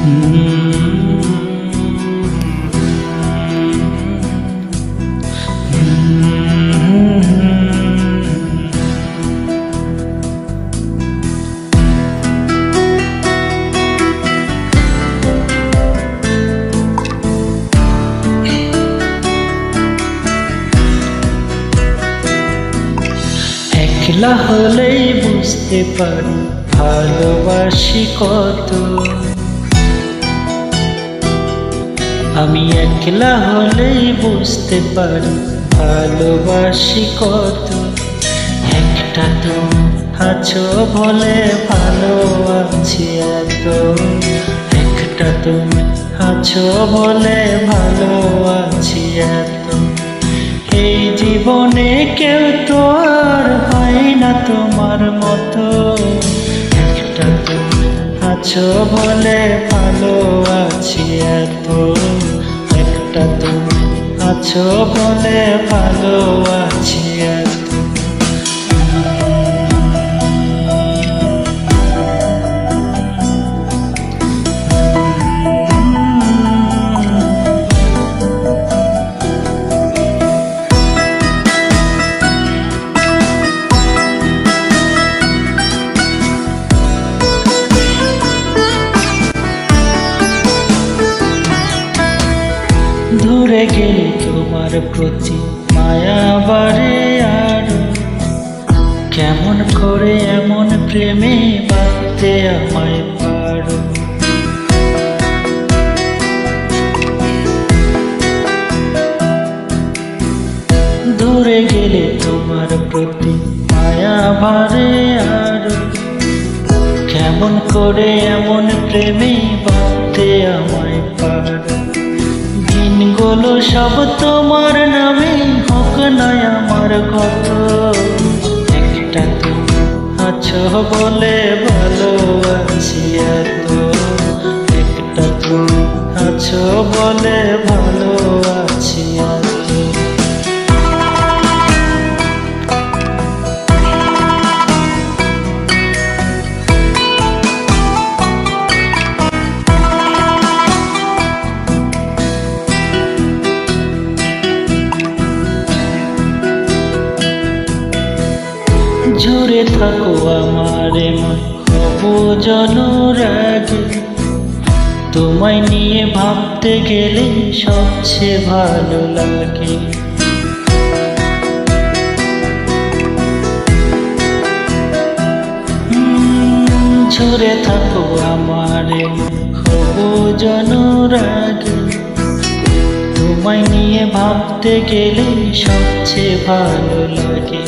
একলা হলেই বুঝতে পারি ভালোবাসি কত। আমি একলা হলেই বুঝতে পারি ভালোবাসি কত। একটা তুমি আছো বলে ভালো আছি এত। একটা তুমি আছো বলে ভালো আছি এত। এই জীবনে কেউ তো আর হয় না তোমার মতো। একটা তুমি আছো বলে ভালো আছি এত। একটা তুমি আছো বলে ভালো আছি এত। দূরে গেলে তোমার প্রতি মায়া বাড়ে আরো। কেমন করে এমন প্রেমে বাঁধতে আমায় পারো। দূরে গেলে তোমার প্রতি মায়া বাড়ে আরো। কেমন করে এমন প্রেমে বাঁধতে আমায় পারো। দিনগুলো সব তোমার নামে হোক না আমার কত। একটা তুমি আছো বলে ভালো আছি এত। একটা তুমি আছো বলে ভালো আছি এত। জুড়ে থাকো আমার মন অবুঝ অনুরাগে। তোমায় নিয়ে ভাবতে গেলে সবচেয়ে ভালো লাগে। জুড়ে থাকো আমার মন অবুঝ অনুরাগে। তোমায় নিয়ে ভাবতে গেলে সবচেয়ে ভালো লাগে।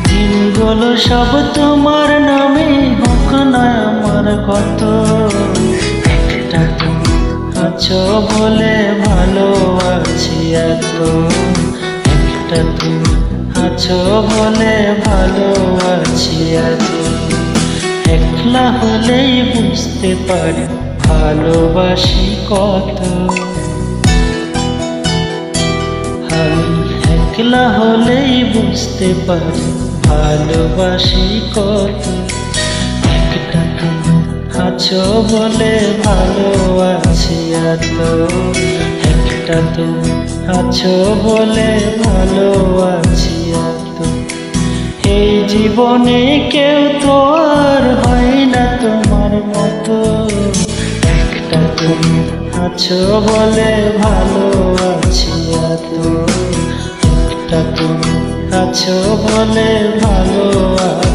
দিনগুলো সব তোমার নামে হোক না আমার কত। একটা তুমি আছো বলে ভালো আছি এত। একটা তুমি আছো বলে ভালো আছি এত। একলা হলেই বুঝতে পারি ভালোবাসি কত। একলা হলেই বুঝতে পারি ভালোবাসি কত। একটা তুমি আছো বলে ভালো আছি এত। একটা তুমি আছো বলে ভালো আছি এত। এই জীবনে কেউ তো আর হয় না তোমার মতো। একটা তুমি আছো বলে ভালো আছি এত। একটা তুমি আছো বলে ভালো আছি।